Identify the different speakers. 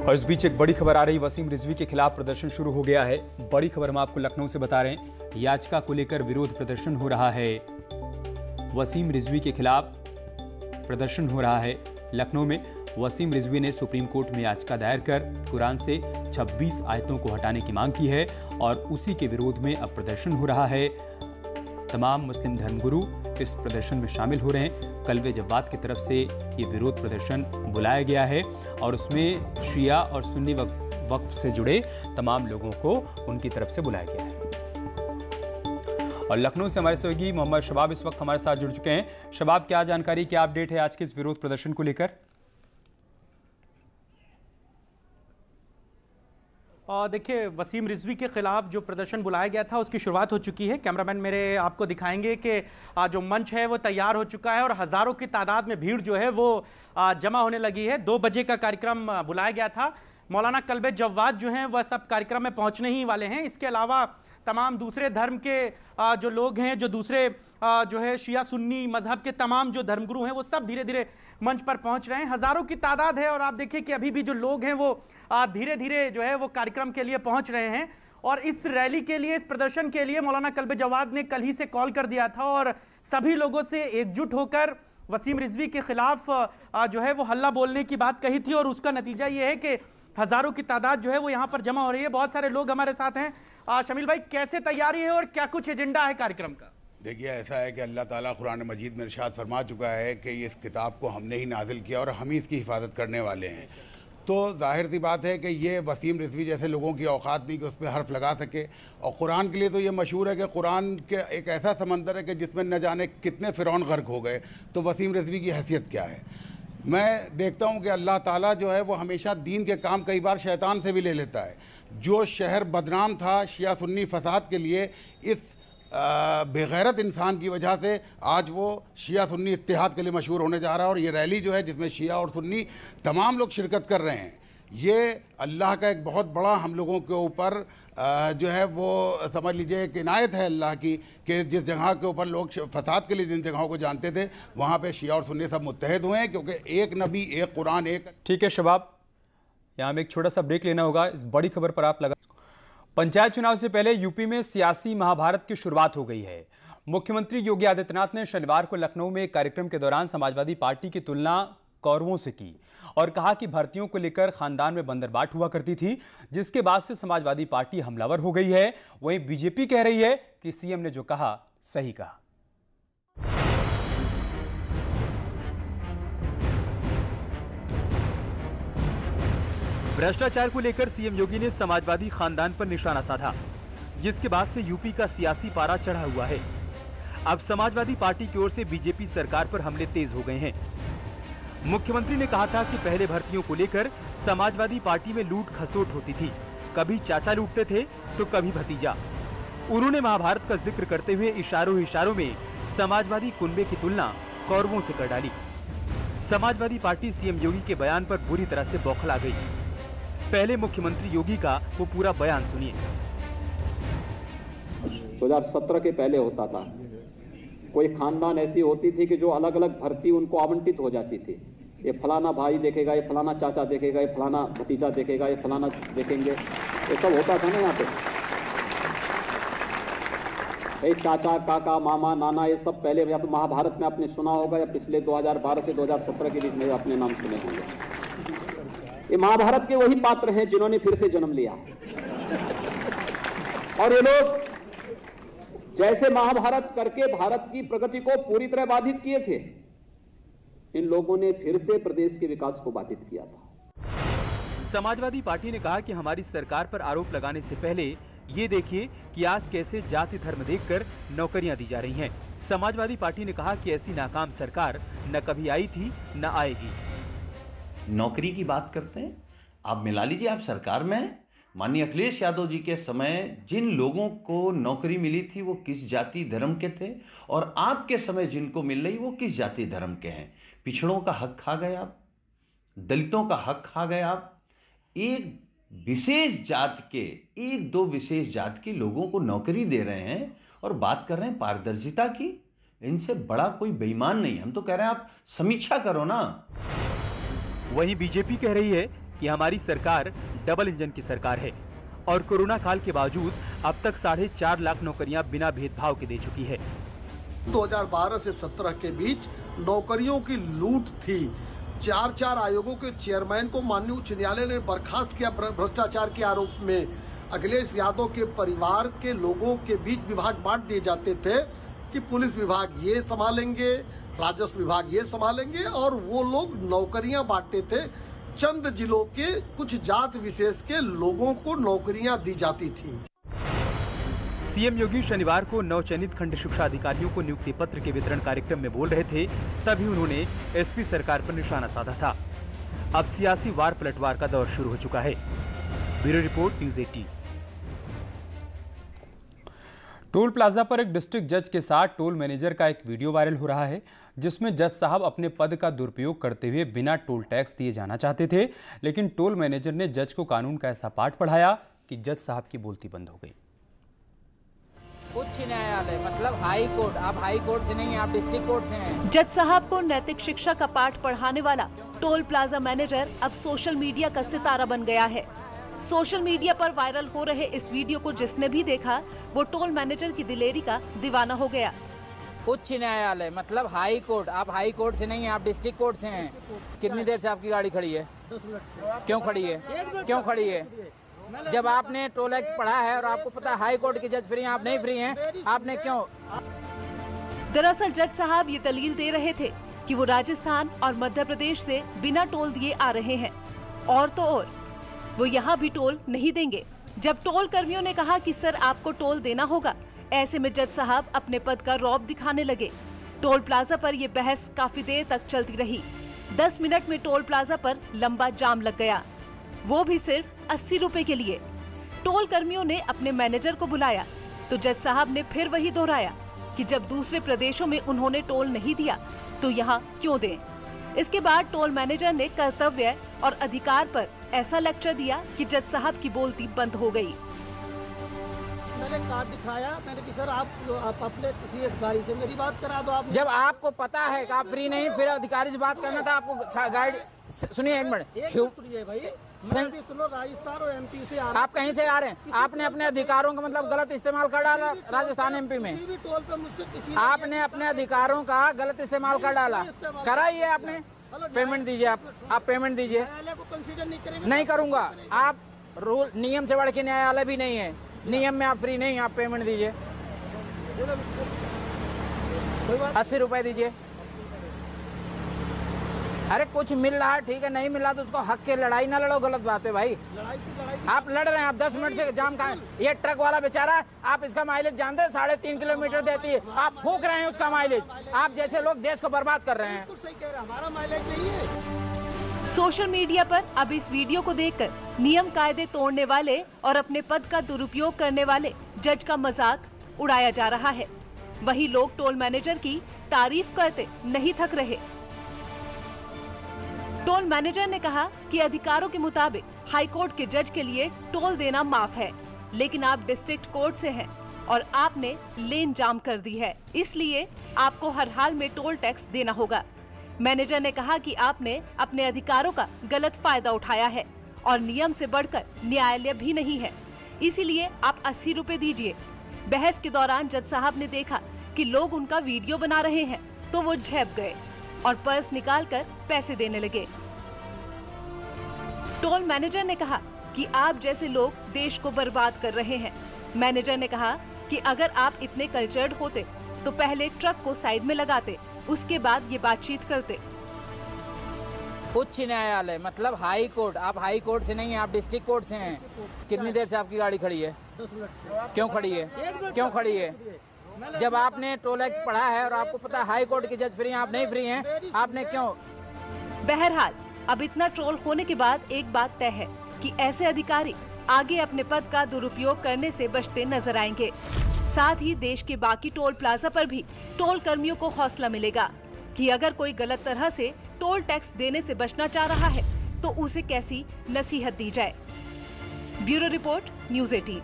Speaker 1: और इस बीच एक बड़ी खबर आ रही, वसीम रिजवी के खिलाफ प्रदर्शन शुरू हो गया है। बड़ी खबर हम आपको लखनऊ से बता रहे हैं। याचिका को लेकर विरोध प्रदर्शन हो रहा है। वसीम रिजवी के खिलाफ प्रदर्शन हो रहा है लखनऊ में। वसीम रिजवी ने सुप्रीम कोर्ट में याचिका दायर कर कुरान से 26 आयतों को हटाने की मांग की है और उसी के विरोध में अब प्रदर्शन हो रहा है। तमाम मुस्लिम धर्मगुरु इस प्रदर्शन में शामिल हो रहे हैं। कल्बे जव्वाद की तरफ से ये विरोध प्रदर्शन बुलाया गया है और उसमें शिया और सुन्नी वक्फ से जुड़े तमाम लोगों को उनकी तरफ से बुलाया गया है। और लखनऊ से हमारे सहयोगी मोहम्मद शबाब इस वक्त हमारे साथ जुड़ चुके हैं। शबाब, क्या जानकारी, क्या अपडेट है आज के इस विरोध प्रदर्शन को लेकर?
Speaker 2: देखिए, वसीम रिजवी के खिलाफ जो प्रदर्शन बुलाया गया था उसकी शुरुआत हो चुकी है। कैमरामैन मेरे आपको दिखाएंगे कि जो मंच है वो तैयार हो चुका है और हज़ारों की तादाद में भीड़ जो है वो जमा होने लगी है। 2 बजे का कार्यक्रम बुलाया गया था। मौलाना कल्बे जव्वाद जो हैं वह सब कार्यक्रम में पहुंचने ही वाले हैं। इसके अलावा तमाम दूसरे धर्म के जो लोग हैं, जो दूसरे जो है शिया सुन्नी मजहब के तमाम जो धर्मगुरु हैं वो सब धीरे धीरे मंच पर पहुंच रहे हैं। हज़ारों की तादाद है और आप देखिए कि अभी भी जो लोग हैं वो धीरे धीरे जो है वो कार्यक्रम के लिए पहुंच रहे हैं। और इस रैली के लिए, इस प्रदर्शन के लिए मौलाना कल्बे जवाद ने कल ही से कॉल कर दिया था और सभी लोगों से एकजुट होकर वसीम रिजवी के खिलाफ जो है वो हल्ला बोलने की बात कही थी। और उसका नतीजा ये है कि हज़ारों की तादाद जो है वो यहाँ पर जमा हो रही है। बहुत सारे लोग हमारे साथ हैं। शमील भाई, कैसे तैयारी है और क्या कुछ एजेंडा है कार्यक्रम का?
Speaker 3: देखिए, ऐसा है कि अल्लाह ताला कुरान मजीद में इरशाद फरमा चुका है कि इस किताब को हमने ही नाजिल किया और हम ही इसकी हिफाजत करने वाले हैं। तो जाहिर सी बात है कि ये वसीम रिजवी जैसे लोगों की औकात नहीं कि उस पर हर्फ लगा सके। और कुरान के लिए तो ये मशहूर है कि कुरान के एक ऐसा समंदर है कि जिसमें न जाने कितने फ़िरौन गर्क हो गए, तो वसीम रिजवी की हैसियत क्या है? मैं देखता हूँ कि अल्लाह ताला जो है वो हमेशा दीन के काम कई बार शैतान से भी ले लेता है। जो शहर बदनाम था शिया सुन्नी फसाद के लिए, इस बेगैरत इंसान की वजह से आज वो शिया सुन्नी इत्तेहाद के लिए मशहूर होने जा रहा है। और ये रैली जो है जिसमें शिया और सुन्नी तमाम लोग शिरकत कर रहे हैं, ये अल्लाह का एक बहुत बड़ा हम लोगों के ऊपर जो है वो समझ लीजिए एक इनायत है अल्लाह की कि जिस जगह के ऊपर लोग फसाद के लिए जिन जगहों को जानते थे वहाँ पे शिया और सुन्नी सब मुत्तहद हुए हैं, क्योंकि एक नबी, एक कुरान, एक।
Speaker 1: ठीक है शबाब, यहाँ में एक छोटा सा ब्रेक लेना होगा। इस बड़ी खबर पर आप लगा। पंचायत चुनाव से पहले यूपी में सियासी महाभारत की शुरुआत हो गई है। मुख्यमंत्री योगी आदित्यनाथ ने शनिवार को लखनऊ में एक कार्यक्रम के दौरान समाजवादी पार्टी की तुलना कौरवों से की और कहा कि भर्तियों को लेकर खानदान में बंदरबाट हुआ करती थी, जिसके बाद से समाजवादी पार्टी हमलावर हो गई है। वहीं बीजेपी कह रही है कि सीएम ने जो कहा सही कहा। भ्रष्टाचार को लेकर सीएम योगी ने समाजवादी खानदान पर निशाना साधा, जिसके बाद से यूपी का सियासी पारा चढ़ा हुआ है। अब समाजवादी पार्टी की ओर से बीजेपी सरकार पर हमले तेज हो गए हैं। मुख्यमंत्री ने कहा था कि पहले भर्तियों को लेकर समाजवादी पार्टी में लूट खसोट होती थी, कभी चाचा लूटते थे तो कभी भतीजा। उन्होंने महाभारत का जिक्र करते हुए इशारों में समाजवादी कुनबे की तुलना कौरवों से कर डाली। समाजवादी पार्टी सीएम योगी के बयान पर बुरी तरह से बौखला गई। पहले मुख्यमंत्री योगी का वो पूरा बयान सुनिए।
Speaker 4: 2017 के पहले होता था, कोई खानदान ऐसी होती थी कि जो अलग अलग भर्ती उनको आवंटित हो जाती थी। ये फलाना भाई देखेगा, ये फलाना चाचा देखेगा, ये फलाना भतीजा देखेगा, ये फलाना देखेंगे, ये सब होता था ना यहाँ पे। ये चाचा, काका, मामा, नाना, ये सब पहले या तो महाभारत में आपने सुना होगा या पिछले 2012 से 2017 के बीच में अपने नाम सुने होंगे। ये महाभारत के वही पात्र हैं जिन्होंने फिर से जन्म लिया। और ये लोग जैसे महाभारत करके भारत की प्रगति को पूरी तरह बाधित किए थे, इन लोगों ने फिर से प्रदेश के विकास को बाधित किया था।
Speaker 1: समाजवादी पार्टी ने कहा कि हमारी सरकार पर आरोप लगाने से पहले ये देखिए कि आज कैसे जाति धर्म देखकर नौकरियां दी जा रही हैं। समाजवादी पार्टी ने कहा कि ऐसी नाकाम सरकार न कभी आई थी न आएगी।
Speaker 5: नौकरी की बात करते हैं, आप मिला लीजिए, आप सरकार में हैं। माननीय अखिलेश यादव जी के समय जिन लोगों को नौकरी मिली थी वो किस जाति धर्म के थे, और आपके समय जिनको मिल रही वो किस जाति धर्म के हैं। पिछड़ों का हक खा गए आप, दलितों का हक खा गए आप। एक विशेष जात के, एक दो विशेष जात के लोगों को नौकरी दे रहे हैं और बात कर रहे हैं पारदर्शिता की। इनसे बड़ा कोई बेईमान नहीं। हम तो कह रहे हैं आप समीक्षा करो ना।
Speaker 1: वहीं बीजेपी कह रही है कि कि हमारी सरकार डबल इंजन की सरकार है और कोरोना काल के बावजूद अब तक 4.5 लाख नौकरियां बिना भेदभाव के दे चुकी है।
Speaker 6: 2012 से 17 के बीच नौकरियों की लूट थी। 4 आयोगों के चेयरमैन को माननीय उच्च न्यायालय ने बर्खास्त किया भ्रष्टाचार के आरोप में। अखिलेश यादव के परिवार के लोगों के बीच विभाग बांट दिए जाते थे कि पुलिस विभाग ये संभालेंगे, राजस्व विभाग ये संभालेंगे, और वो लोग नौकरियां बांटते थे। चंद जिलों के कुछ जात विशेष के लोगों को नौकरियां दी जाती थी।
Speaker 1: सीएम योगी शनिवार को नवचयनित खंड शिक्षा अधिकारियों को नियुक्ति पत्र के वितरण कार्यक्रम में बोल रहे थे, तभी उन्होंने एसपी सरकार पर निशाना साधा था। अब सियासी वार पलटवार का दौर शुरू हो चुका है। Bureau report, news 18। Toll plaza पर एक डिस्ट्रिक्ट जज के साथ टोल मैनेजर का एक वीडियो वायरल हो रहा है, जिसमें जज साहब अपने पद का दुरुपयोग करते हुए बिना टोल टैक्स दिए जाना चाहते थे, लेकिन टोल मैनेजर ने जज को कानून का ऐसा पाठ पढ़ाया कि जज साहब की बोलती बंद हो गई।
Speaker 7: उच्च न्यायालय मतलब हाई कोर्ट, आप हाई कोर्ट से नहीं हैं, आप डिस्ट्रिक्ट कोर्ट से हैं।
Speaker 8: जज साहब को नैतिक शिक्षा का पाठ पढ़ाने वाला टोल प्लाजा मैनेजर अब सोशल मीडिया का सितारा बन गया है। सोशल मीडिया पर वायरल हो रहे इस वीडियो को जिसने भी देखा वो टोल मैनेजर की दिलेरी का दीवाना हो गया।
Speaker 7: उच्च न्यायालय मतलब हाई कोर्ट, आप हाई कोर्ट से नहीं हैं, आप डिस्ट्रिक्ट कोर्ट से हैं। कितनी देर से आपकी गाड़ी खड़ी है? 10 मिनट से। क्यों खड़ी है? क्यों खड़ी है? जब आपने टोल एक्ट पढ़ा है और आपको पता है हाई कोर्ट के जज फ्री हैं, आप नहीं फ्री हैं, आपने क्यों?
Speaker 8: दरअसल जज साहब ये दलील दे रहे थे कि वो राजस्थान और मध्य प्रदेश से बिना टोल दिए आ रहे हैं, और तो और वो यहाँ भी टोल नहीं देंगे। जब टोल कर्मियों ने कहा कि सर आपको टोल देना होगा, ऐसे में जज साहब अपने पद का रौब दिखाने लगे। टोल प्लाजा पर ये बहस काफी देर तक चलती रही। 10 मिनट में टोल प्लाजा पर लंबा जाम लग गया, वो भी सिर्फ 80 रुपए के लिए। टोल कर्मियों ने अपने मैनेजर को बुलाया तो जज साहब ने फिर वही दोहराया कि जब दूसरे प्रदेशों में उन्होंने टोल नहीं दिया तो यहाँ क्यों दें। इसके बाद टोल मैनेजर ने कर्तव्य और अधिकार पर ऐसा लेक्चर दिया कि जज साहब की बोलती बंद हो गई।
Speaker 9: मैंने कार्ड दिखाया, मैंने कि सर आप अपने किसी अधिकारी से मेरी बात करा दो। आप
Speaker 7: जब आपको पता है कि आप फ्री नहीं, फिर अधिकारी से बात करना था आपको। गाइड सुनिए, एक मिनट
Speaker 9: सुनिए भाई, सुनो, राजस्थान और एमपी से
Speaker 7: आप कहीं से आ रहे हैं, आपने अपने अधिकारों का मतलब गलत इस्तेमाल कर डाला। राजस्थान एमपी में
Speaker 9: टोल पे मुझसे
Speaker 7: आपने अपने अधिकारों का गलत इस्तेमाल कर डाला। करा ही है आपने। पेमेंट दीजिए, आप पेमेंट दीजिए।
Speaker 9: न्यायालय को कंसीडर नहीं करेंगे?
Speaker 7: नहीं करूंगा। आप रूल नियम से बढ़ के न्यायालय भी नहीं है। नियम में आप फ्री नहीं, आप पेमेंट दीजिए। 80 रुपए दीजिए। अरे कुछ मिल रहा है ठीक है, नहीं मिल रहा तो उसको हक के लड़ाई ना लड़ो, गलत बात है भाई। आप लड़ रहे हैं, आप 10 मिनट से जाम का। ये ट्रक वाला बेचारा, आप इसका माइलेज जानते हैं 3.5 किलोमीटर देती है, आप फूक रहे हैं उसका माइलेज। आप जैसे लोग देश को बर्बाद कर रहे हैं।
Speaker 9: हमारा माइलेज नहीं है।
Speaker 8: सोशल मीडिया पर अब इस वीडियो को देखकर नियम कायदे तोड़ने वाले और अपने पद का दुरुपयोग करने वाले जज का मजाक उड़ाया जा रहा है। वही लोग टोल मैनेजर की तारीफ करते नहीं थक रहे। टोल मैनेजर ने कहा कि अधिकारों के मुताबिक हाई कोर्ट के जज के लिए टोल देना माफ है, लेकिन आप डिस्ट्रिक्ट कोर्ट से हैं और आपने लेन जाम कर दी है, इसलिए आपको हर हाल में टोल टैक्स देना होगा। मैनेजर ने कहा कि आपने अपने अधिकारों का गलत फायदा उठाया है और नियम से बढ़कर न्यायालय भी नहीं है, इसीलिए आप 80 रुपए दीजिए। बहस के दौरान जज साहब ने देखा कि लोग उनका वीडियो बना रहे हैं तो वो झेप गए और पर्स निकालकर पैसे देने लगे। टोल मैनेजर ने कहा कि आप जैसे लोग देश को बर्बाद कर रहे हैं। मैनेजर ने कहा कि अगर आप इतने कल्चर्ड होते तो पहले ट्रक को साइड में लगाते, उसके बाद ये बातचीत करते।
Speaker 7: उच्च न्यायालय मतलब हाई कोर्ट, आप हाई कोर्ट से नहीं हैं, आप डिस्ट्रिक्ट कोर्ट से हैं। कितनी देर से आपकी गाड़ी खड़ी है?
Speaker 9: 10 मिनट से।
Speaker 7: क्यों खड़ी है? क्यों खड़ी है? जब आपने टोल एक्ट पढ़ा है और आपको पता है हाई कोर्ट के जज फ्री हैं, आप नहीं फ्री हैं, आपने क्यों?
Speaker 8: बहरहाल अब इतना ट्रोल होने के बाद एक बात तय है कि ऐसे अधिकारी आगे अपने पद का दुरुपयोग करने से बचते नजर आएंगे। साथ ही देश के बाकी टोल प्लाजा पर भी टोल कर्मियों को हौसला मिलेगा कि अगर कोई गलत तरह से टोल टैक्स देने से बचना चाह रहा है तो उसे कैसी नसीहत दी जाए। Bureau report, news 18।